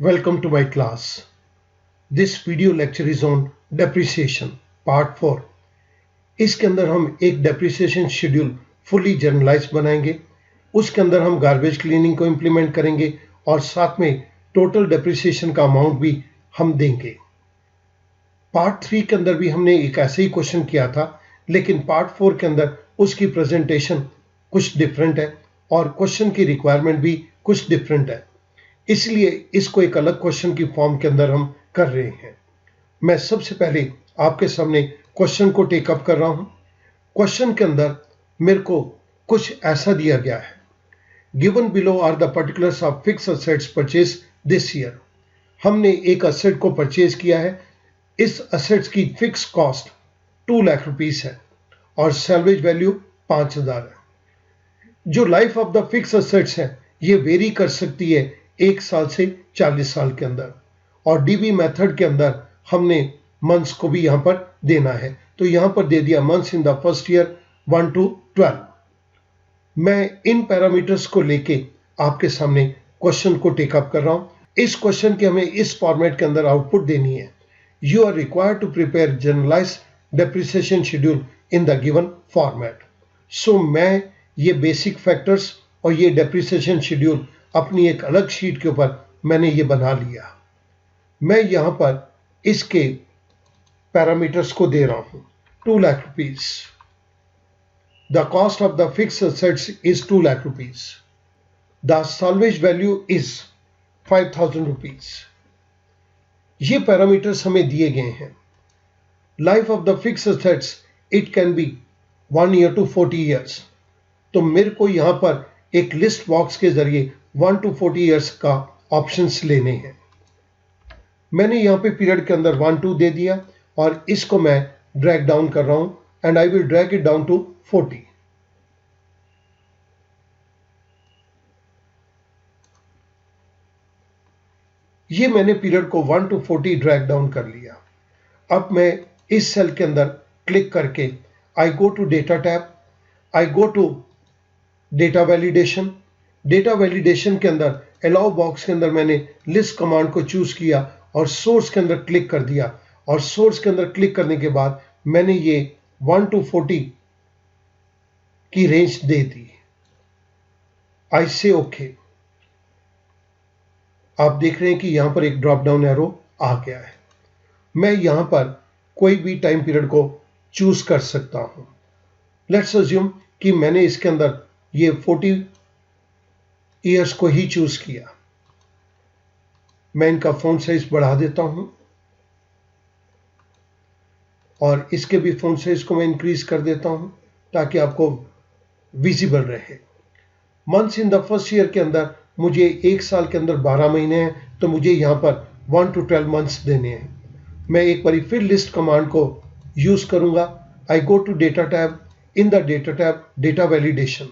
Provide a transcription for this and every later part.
Welcome to my class. This video lecture is on depreciation part 4. इसके अंदर हम एक depreciation schedule fully generalized बनाएंगे, उसके अंदर हम garbage cleaning को implement करेंगे और साथ में total depreciation का amount भी हम देंगे. पार्ट 3 के अंदर भी हमने एक ऐसे ही क्वेश्चन किया था, लेकिन पार्ट 4 के अंदर उसकी प्रेजेंटेशन कुछ डिफरेंट है और क्वेश्चन की रिक्वायरमेंट भी कुछ डिफरेंट है, इसलिए इसको एक अलग क्वेश्चन की फॉर्म के अंदर हम कर रहे हैं. मैं सबसे पहले आपके सामने क्वेश्चन को टेकअप कर रहा हूं. क्वेश्चन के अंदर मेरे को कुछ ऐसा दिया गया है. Given below are the particulars of fix assets purchase this year. हमने एक असेट को परचेज किया है. इस असेट्स की फिक्स कॉस्ट 2 लाख रुपीस है और सैल्वेज वैल्यू 5000 है. जो life of the fix assets है ये वेरी कर सकती है 1 साल से 40 साल के अंदर, और डीबी मेथड के अंदर हमने मंथ्स को भी यहां पर देना है. तो यहां पर दे दिया months in the first year 1 to 12. मैं इन पैरामीटर्स को लेके आपके सामने क्वेश्चन को टेकअप कर रहा हूं. इस क्वेश्चन के हमें इस फॉर्मेट के अंदर आउटपुट देनी है. You are required to prepare generalize depreciation schedule in the given format. So मैं ये बेसिक फैक्टर्स और ये डेप्रिसिएशन शेड्यूल अपनी एक अलग शीट के ऊपर मैंने ये बना लिया. मैं यहां पर इसके पैरामीटर्स को दे रहा हूं. 2 lakh rupees. The cost of the fix assets is 2 lakh rupees. The salvage value is 5000 rupees. ये पैरामीटर्स हमें दिए गए हैं. Life of the fix assets it can be 1 year to 40 years. तो मेरे को यहां पर एक लिस्ट बॉक्स के जरिए 1 to 40 years का ऑप्शंस लेने हैं. मैंने यहां पे पीरियड के अंदर 1 2 दे दिया और इसको मैं ड्रैग डाउन कर रहा हूं and I will drag it down to 40. ये मैंने पीरियड को 1 to 40 ड्रैग डाउन कर लिया. अब मैं इस सेल के अंदर क्लिक करके I go to data tab, I go to data validation. Data validation के अंदर अलाउ बॉक्स के अंदर मैंने लिस्ट कमांड को चूज किया और सोर्स के अंदर क्लिक कर दिया, और सोर्स के अंदर क्लिक करने के बाद मैंने ये 1 to 40 की रेंज दे दी. आई से ओके. आप देख रहे हैं कि यहां पर एक ड्रॉप डाउन एरो आ गया है. मैं यहां पर कोई भी टाइम पीरियड को चूज कर सकता हूं. लेट्स अज्यूम कि मैंने इसके अंदर ये 40 ईयर्स को ही चूज किया. मैं इनका फॉन्ट साइज बढ़ा देता हूं और इसके भी फॉन्ट साइज को मैं इंक्रीज कर देता हूं ताकि आपको विजिबल रहे. Months in the first year के अंदर मुझे 1 साल के अंदर 12 महीने हैं, तो मुझे यहां पर 1 to 12 मंथ्स देने हैं. मैं एक बार फिर लिस्ट कमांड को यूज करूंगा. I go to data tab. In the data tab data validation.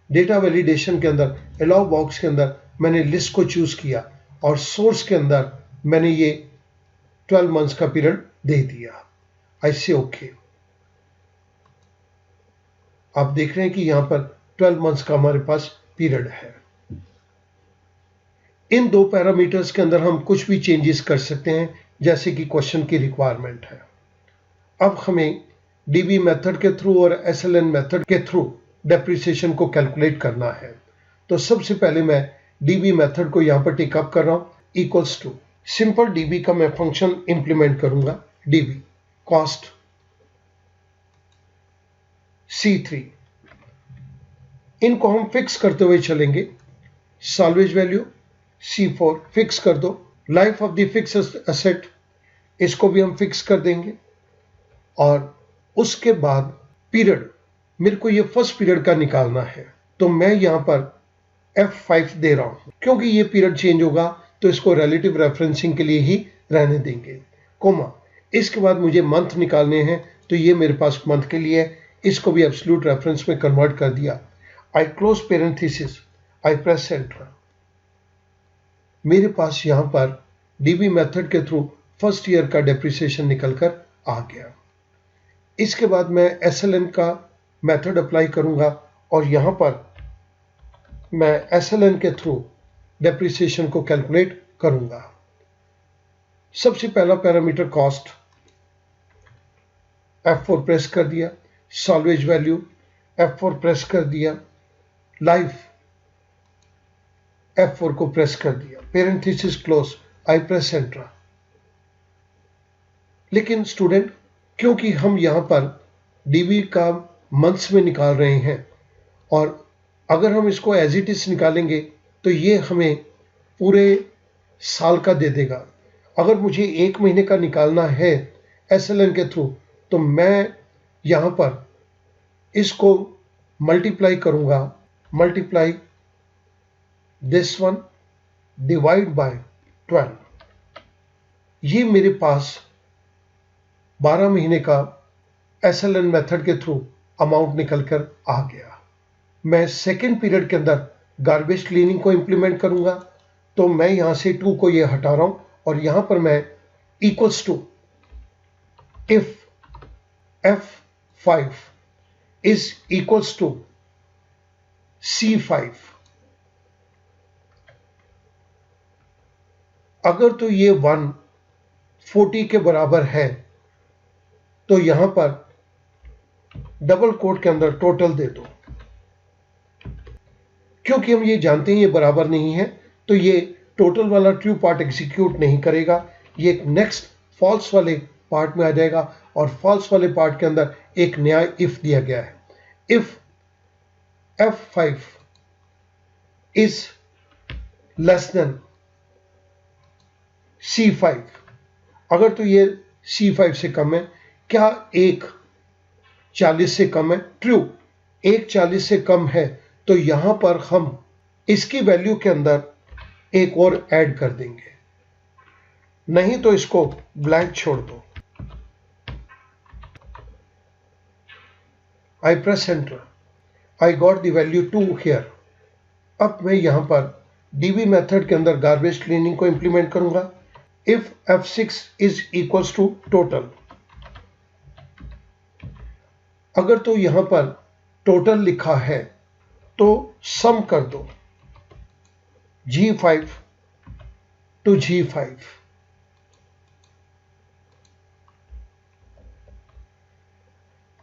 Data validation के अंदर अलाउ बॉक्स के अंदर मैंने लिस्ट को चूज किया और सोर्स के अंदर मैंने ये 12 मंथ्स का पीरियड दे दिया. आई से ओके. आप देख रहे हैं कि यहां पर 12 मंथ्स का हमारे पास पीरियड है. इन दो पैरामीटर्स के अंदर हम कुछ भी चेंजेस कर सकते हैं जैसे कि क्वेश्चन की रिक्वायरमेंट है. अब हमें डीबी मेथड के थ्रू और एसएलएन मेथड के थ्रू डेप्रिसिएशन को कैलकुलेट करना है. तो सबसे पहले मैं डीबी मेथड को यहां पर टेकअप कर रहा हूं. इक्वल्स टू सिंपल डीबी का मैं फंक्शन इंप्लीमेंट करूंगा. DB cost C3. इनको हम फिक्स करते हुए चलेंगे. सैल्वेज वैल्यू C4 फिक्स कर दो. Life of the fix asset इसको भी हम फिक्स कर देंगे. और उसके बाद पीरियड मेरे को ये फर्स्ट पीरियड का निकालना है, तो मैं यहां पर F5 दे रहा हूं क्योंकि ये पीरियड चेंज होगा तो इसको रिलेटिव रेफरेंसिंग के लिए ही रहने देंगे. कोमा इसके बाद मुझे मंथ निकालने हैं, तो ये मेरे पास मंथ के लिए है. इसको भी एब्सोल्यूट रेफरेंस में कन्वर्ट कर दिया. आई क्लोज पेरेंथेसिस. आई प्रेस एंटर. मेरे पास यहां पर डीबी मेथड के थ्रू फर्स्ट ईयर का डेप्रिसिएशन निकलकर आ गया. इसके बाद मैं एसएलएन का मेथड अप्लाई करूंगा और यहां पर मैं एसएलएन के थ्रू डेप्रिसिएशन को कैलकुलेट करूंगा. सबसे पहला पैरामीटर कॉस्ट, F4 प्रेस कर दिया, सॉल्वेज वैल्यू F4 प्रेस कर दिया, लाइफ F4 को प्रेस कर दिया, पेरेंथेसिस क्लोज, आई प्रेस एंटर। लेकिन स्टूडेंट, क्योंकि हम यहां पर डीबी का मंथ्स में निकाल रहे हैं और अगर हम इसको एज इट इज निकालेंगे तो ये हमें पूरे साल का दे देगा। अगर मुझे एक महीने का निकालना है SLN के थ्रू तो मैं यहां पर इसको मल्टीप्लाई करूंगा, multiply this one divide by 12। ये मेरे पास 12 महीने का SLN मेथड के थ्रू अमाउंट निकल कर आ गया। मैं सेकेंड पीरियड के अंदर गार्बेज क्लीनिंग को इंप्लीमेंट करूंगा, तो मैं यहां से 2 को ये हटा रहा हूं और यहां पर मैं equals to if F5 is equals to C5, अगर तो ये 140 के बराबर है तो यहां पर डबल कोट के अंदर टोटल दे दो। क्योंकि हम ये जानते हैं ये बराबर नहीं है तो ये टोटल वाला ट्रू पार्ट एग्जीक्यूट नहीं करेगा, ये नेक्स्ट फॉल्स वाले पार्ट में आ जाएगा और फॉल्स वाले पार्ट के अंदर एक नया इफ दिया गया है। If F5 is less than C5, अगर तो ये C5 से कम है, क्या 140 से कम है? ट्रू, 140 से कम है तो यहां पर हम इसकी वैल्यू के अंदर एक और ऐड कर देंगे, नहीं तो इसको ब्लैंक छोड़ दो। I press enter, I got the value 2 here. अब मैं यहां पर डीबी मेथड के अंदर गार्बेज क्लीनिंग को इंप्लीमेंट करूंगा। If F6 is equals to total, अगर तो यहां पर टोटल लिखा है तो सम कर दो G5 टू G5।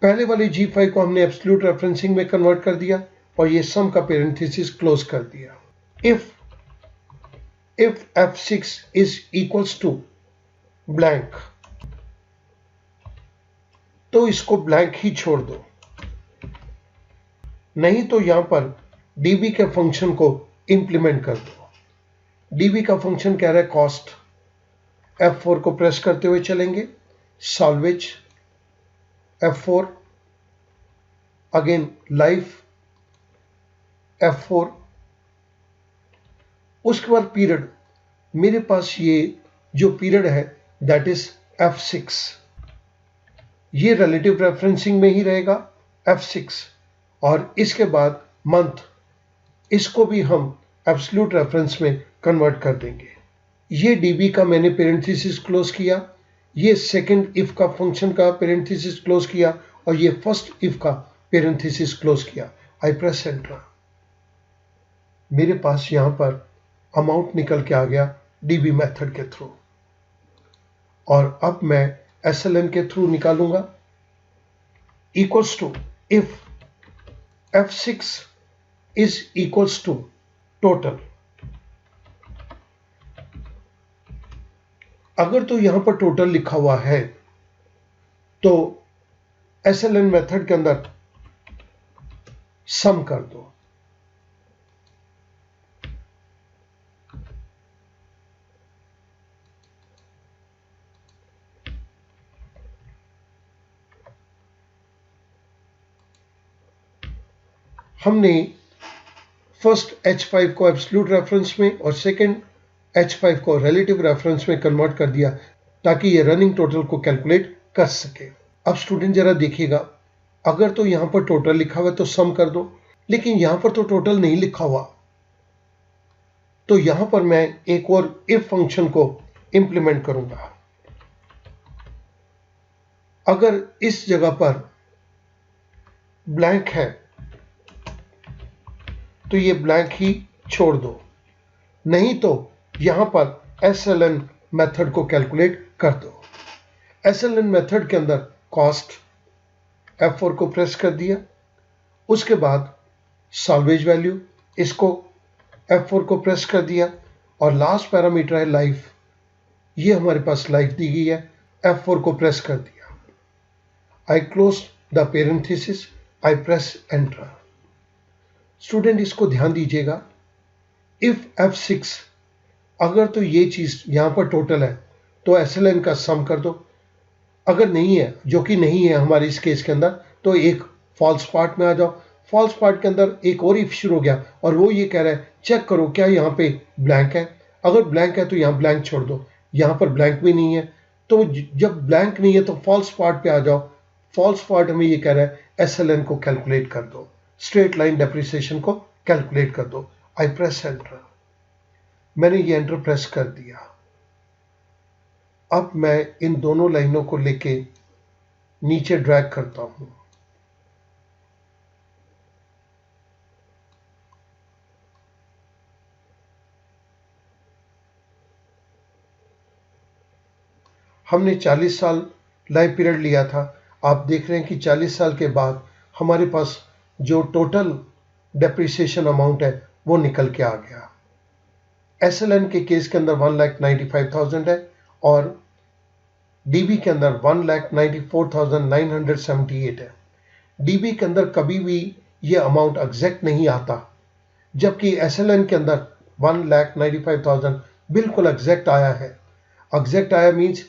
पहले वाली G5 को हमने एब्सोल्यूट रेफरेंसिंग में कन्वर्ट कर दिया और ये सम का पेरेंथेसिस क्लोज कर दिया। If F6 is equals to blank, तो इसको ब्लैंक ही छोड़ दो, नहीं तो यहां पर डीबी के फंक्शन को इंप्लीमेंट कर दो। डीबी का फंक्शन कह रहा है कॉस्ट, F4 को प्रेस करते हुए चलेंगे, salvage F4, again life F4, उसके बाद पीरियड, मेरे पास ये जो पीरियड है दैट इज F6, ये रिलेटिव रेफरेंसिंग में ही रहेगा F6, और इसके बाद मंथ, इसको भी हम एब्सोल्यूट रेफरेंस में कन्वर्ट कर देंगे। ये डीबी का मैंने पेरेंथेसिस क्लोज किया, ये सेकंड इफ का फंक्शन का पेरेंथेसिस क्लोज किया और ये फर्स्ट इफ का पेरेंथेसिस क्लोज किया। आई प्रेस एंटर, मेरे पास यहां पर अमाउंट निकल के आ गया डीबी मेथड के थ्रू, और अब मैं SLN के थ्रू निकालूंगा। Equals to if F6 is equals to total, अगर तो यहां पर टोटल लिखा हुआ है तो SLN मेथड के अंदर सम कर दो। हमने फर्स्ट H5 को एब्सोल्यूट रेफरेंस में और सेकंड H5 को रिलेटिव रेफरेंस में कन्वर्ट कर दिया ताकि ये रनिंग टोटल को कैलकुलेट कर सके। अब स्टूडेंट जरा देखिएगा, अगर तो यहां पर टोटल लिखा हुआ है तो सम कर दो, लेकिन यहां पर तो टोटल नहीं लिखा हुआ, तो यहां पर मैं एक और इफ फंक्शन को इंप्लीमेंट करूंगा। अगर इस जगह पर ब्लैंक है तो ये ब्लैंक ही छोड़ दो, नहीं तो यहां पर SLN मेथड को कैलकुलेट कर दो। SLN मेथड के अंदर कॉस्ट F4 को प्रेस कर दिया, उसके बाद सॉल्वेज वैल्यू, इसको F4 को प्रेस कर दिया, और लास्ट पैरामीटर है लाइफ, ये हमारे पास लाइफ दी गई है, F4 को प्रेस कर दिया। आई close the parenthesis, I press enter. Student इसको ध्यान दीजिएगा, इफ F6 अगर तो ये चीज यहां पर टोटल है तो SLN का सम कर दो, अगर नहीं है, जो कि नहीं है हमारे इस केस के अंदर, तो एक फॉल्स पार्ट में आ जाओ। फॉल्स पार्ट के अंदर एक और इफ शुरू हो गया और वो ये कह रहा है चेक करो क्या यहाँ पे ब्लैंक है, अगर ब्लैंक है तो यहाँ ब्लैंक छोड़ दो, यहाँ पर ब्लैंक भी नहीं है, तो जब ब्लैंक नहीं है तो फॉल्स पार्ट पे आ जाओ। फॉल्स पार्ट हमें ये कह रहा है SLN को कैलकुलेट कर दो, स्ट्रेट लाइन डेप्रिसिएशन को कैलकुलेट कर दो। आई प्रेस एंटर, मैंने ये एंटर प्रेस कर दिया। अब मैं इन दोनों लाइनों को लेके नीचे ड्रैग करता हूं। हमने 40 साल लाइफ पीरियड लिया था, आप देख रहे हैं कि 40 साल के बाद हमारे पास जो टोटल डेप्रिसिएशन अमाउंट है वो निकल के आ गया। SLN के केस के अंदर 1,95,000 है और DB के अंदर 1,94,978 है। DB के अंदर कभी भी ये अमाउंट एग्जैक्ट नहीं आता, जबकि SLN के अंदर 1,95,000 बिल्कुल एग्जैक्ट आया है। एग्जैक्ट आया मीन्स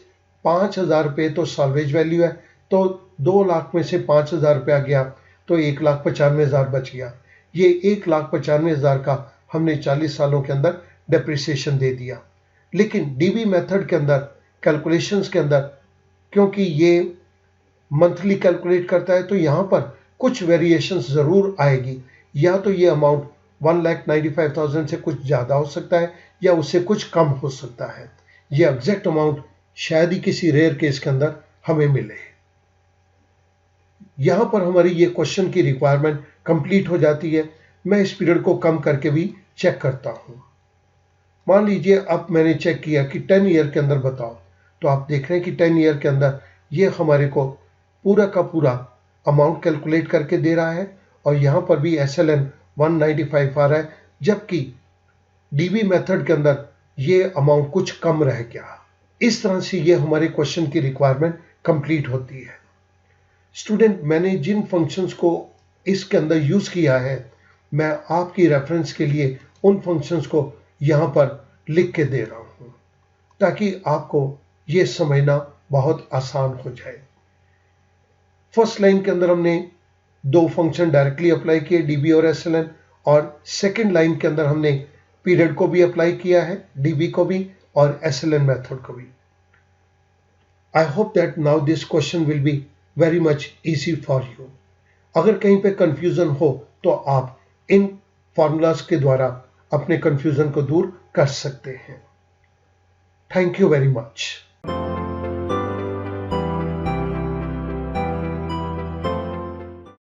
5,000 रुपये तो सॉल्वेज वैल्यू है, तो 2 लाख में से 5,000 रुपया गया तो 1,95,000 बच गया। ये 1,95,000 का हमने 40 सालों के अंदर डेप्रिसिएशन दे दिया। लेकिन DB मेथड के अंदर कैलकुलेशंस के अंदर, क्योंकि ये मंथली कैलकुलेट करता है, तो यहाँ पर कुछ वेरिएशंस ज़रूर आएगी। या तो ये अमाउंट 1,95,000 से कुछ ज़्यादा हो सकता है या उससे कुछ कम हो सकता है। ये एग्जैक्ट अमाउंट शायद ही किसी रेयर केस के अंदर हमें मिले। यहाँ पर हमारी ये क्वेश्चन की रिक्वायरमेंट कंप्लीट हो जाती है। मैं इस पीरियड को कम करके भी चेक करता हूँ। मान लीजिए अब मैंने चेक किया कि 10 ईयर के अंदर बताओ, तो आप देख रहे हैं कि 10 ईयर के अंदर ये हमारे को पूरा का पूरा अमाउंट कैलकुलेट करके दे रहा है, और यहाँ पर भी SLN 195 आ रहा है, जबकि DB मेथड के अंदर ये अमाउंट कुछ कम रह गया। इस तरह से ये हमारे क्वेश्चन की रिक्वायरमेंट कंप्लीट होती है। स्टूडेंट, मैंने जिन फंक्शंस को इसके अंदर यूज किया है, मैं आपकी रेफरेंस के लिए उन फंक्शंस को यहाँ पर लिख के दे रहा हूँ ताकि आपको ये समझना बहुत आसान हो जाए। फर्स्ट लाइन के अंदर हमने 2 फंक्शन डायरेक्टली अप्लाई किए, DB और SLN, और सेकेंड लाइन के अंदर हमने पीरियड को भी अप्लाई किया है, DB को भी और SLN मेथड को भी। I hope that now this question will be very much easy for you. अगर कहीं पे कंफ्यूजन हो तो आप इन फॉर्मूलाज के द्वारा अपने कंफ्यूजन को दूर कर सकते हैं। Thank you very much.